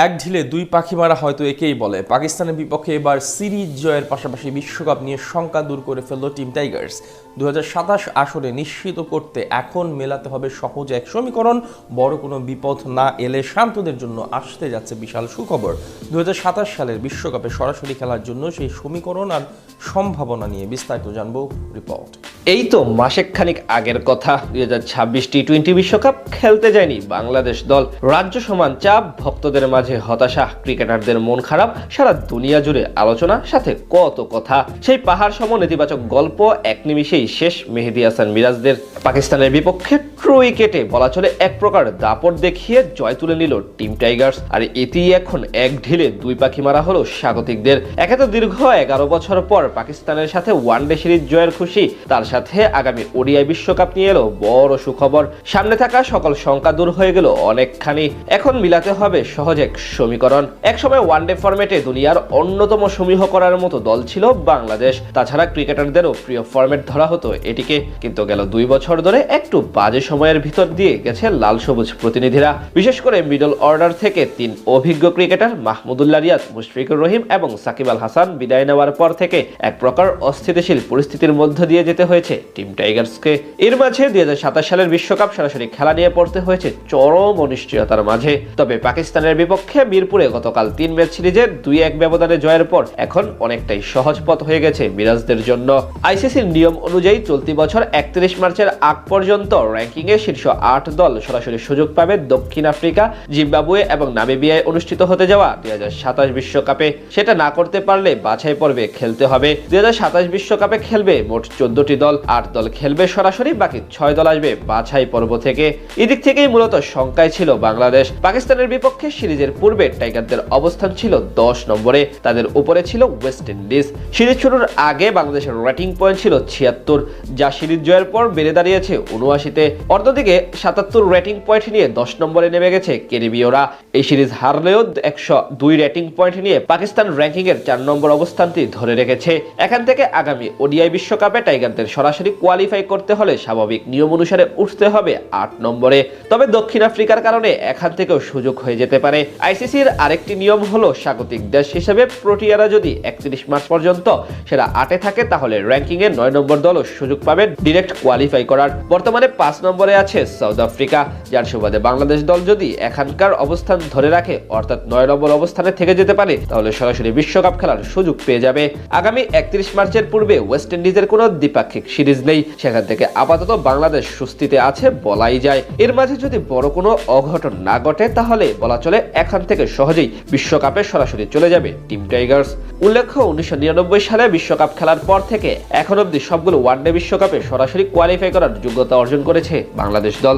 এক ঢিলে দুই পাখি মারা হয়তো একেই বলে। পাকিস্তানের বিপক্ষে এবার সিরিজ জয়ের পাশাপাশি বিশ্বকাপ নিয়ে শঙ্কা দূর করে ফেলল টিম টাইগার্স। 2027 আসরে নিশ্চিত করতে এখন মেলাতে হবে সহজ এক সমীকরণ। বড় কোনো বিপদ না এলে শান্তদের জন্য আসতে যাচ্ছে বিশাল সুখবর। 2027 সালের বিশ্বকাপে সরাসরি খেলার জন্য সেই সমীকরণ আর সম্ভাবনা নিয়ে বিস্তারিত জানবো রিপোর্ট। এই তো মাসেকখানিক আগের কথা, 2026 টি-20 বিশ্বকাপ খেলতে যায়নি বাংলাদেশ দল। রাজ্য সমান চাপ, ভক্তদের মাঝে হতাশা, ক্রিকেটারদের মন খারাপ, সারা দুনিয়া জুড়ে আলোচনা, সাথে কত কথা। সেই পাহাড় সম নেতিবাচক গল্প এক নিমিষেই শেষ মেহেদী হাসান মিরাজদের। পাকিস্তানের বিপক্ষে ট্রু উইকেটে বলা চলে এক প্রকার দাপট দেখিয়ে জয় তুলে নিল টিম টাইগার্স। আর এতেই এখন এক ঢিলে দুই পাখি মারা হলো স্বাগতিকদের। একে তো দীর্ঘ 11 বছর পর পাকিস্তানের সাথে ওয়ানডে সিরিজ জয়ের খুশি, তার সাথে আগামী ওডিআই বিশ্বকাপ নিয়ে এলো বড় সুখবর। সামনে থাকা সকল শঙ্কা দূর হয়ে গেল অনেকখানি। এখন মিলাতে হবে সহজ এক সমীকরণ। একসময় ওয়ানডে ফরম্যাটে দুনিয়ার অন্যতম সমীহ করার মতো দল ছিল বাংলাদেশ। তাছাড়া ক্রিকেটারদেরও প্রিয় ফরম্যাট ধরা হতো এটিকে। কিন্তু গেল 2 বছর ধরে একটু বাজে সময়ের ভিতর দিয়ে গেছে লাল সবুজ প্রতিনিধিরা। বিশেষ করে মিডল অর্ডার থেকে 3 অভিজ্ঞ ক্রিকেটার মাহমুদুল্লাহ রিয়াদ, মুশফিকুর রহিম এবং সাকিব আল হাসান বিদায় নেওয়ার পর থেকে এক প্রকার অস্থিতিশীল পরিস্থিতির মধ্য দিয়ে যেতে হয়েছে টিম টাইগার্সকে। এর মাঝে 2027 সালের বিশ্বকাপ সরাসরি খেলা নিয়ে পড়তে হয়েছে চরম অনিশ্চয়তার মাঝে। তবে পাকিস্তানের বিপক্ষে মিরপুরে গতকাল 3 ম্যাচ সিরিজে 2-1 ব্যবধানে জয়ের পর এখন অনেকটাই সহজ পথ হয়ে গেছে মিরাজদের জন্য। আইসিসির নিয়ম অনুযায়ী চলতি বছর 31 মার্চের আগ পর্যন্ত র্যাঙ্কিংয়ে শীর্ষ 8 দল সরাসরি সুযোগ পাবে দক্ষিণ আফ্রিকা, জিম্বাবুয়ে এবং নামিবিয়ায় অনুষ্ঠিত হতে যাওয়া 2027 বিশ্বকাপে। সেটা না করতে পারলে বাছাই পর্বে খেলতে হবে। 2027 বিশ্বকাপে খেলবে মোট 14টি দল। 8 দল খেলবে সরাসরি, বাকি 6 দল আসবে বাছাই পর্ব থেকে। এদিক থেকেই মূলত শঙ্কায় ছিল বাংলাদেশ। পাকিস্তানের বিপক্ষে সিরিজের পূর্বে টাইগারদের অবস্থান ছিল 10 নম্বরে, তাদের উপরে ছিল ওয়েস্ট ইন্ডিজ। সিরিজ শুরুর আগে বাংলাদেশের রেটিং পয়েন্ট ছিল 76, যা সিরিজ জয়ের পর বেড়ে দাঁড়িয়েছে 79-তে। অন্যদিকে 77 রেটিং পয়েন্ট নিয়ে 10 নম্বরে নেমে গেছে ক্যারিবীয়রা। এই সিরিজ হারলেও 102 রেটিং পয়েন্ট নিয়ে পাকিস্তান র্যাঙ্কিং এর 4 নম্বর অবস্থানটি ধরে রেখেছে। এখান থেকে আগামী ওডিআই বিশ্বকাপে টাইগারদের সরাসরি কোয়ালিফাই করতে হলে স্বাভাবিক নিয়ম অনুসারে উঠতে হবে 8 নম্বরে। তবে দক্ষিণ আফ্রিকার কারণে এখান থেকেও সুযোগ হয়ে যেতে পারে। আইসিসির আরেকটি নিয়ম হলো স্বাগতিক দেশ হিসেবে প্রোটিয়ারা যদি 31 মার্চ পর্যন্ত সেরা 8-এ থাকে তাহলে র্যাঙ্কিং এর 9 নম্বর দলও সুযোগ পাবে ডিরেক্ট কোয়ালিফাই করার। বর্তমানে 5 নম্বরে আছে সাউথ আফ্রিকা, যার সুবাদে বাংলাদেশ দল যদি এখানকার অবস্থান ধরে রাখে, অর্থাৎ 9 নম্বর অবস্থানে থেকে যেতে পারে, তাহলে সরাসরি বিশ্বকাপ খেলার সুযোগ পেয়ে যাবে। আগামী 31 মার্চের পূর্বে ওয়েস্ট ইন্ডিজের কোনো দ্বিপাক্ষিক সিরিজ নেই। সেখান থেকে আপাতত বাংলাদেশ সুস্থিতে আছে বলাই যায়। এর মাঝে যদি বড় কোনো অঘটন না ঘটে তাহলে বলা চলে এখান থেকে সহজেই বিশ্বকাপে সরাসরি চলে যাবে টিম টাইগার্স। উল্লেখ্য 1999 সালে বিশ্বকাপ খেলার পর থেকে এখন অবধি সবগুলো ওয়ানডে বিশ্বকাপে সরাসরি কোয়ালিফাই করার যোগ্যতা অর্জন করেছে বাংলাদেশ দল।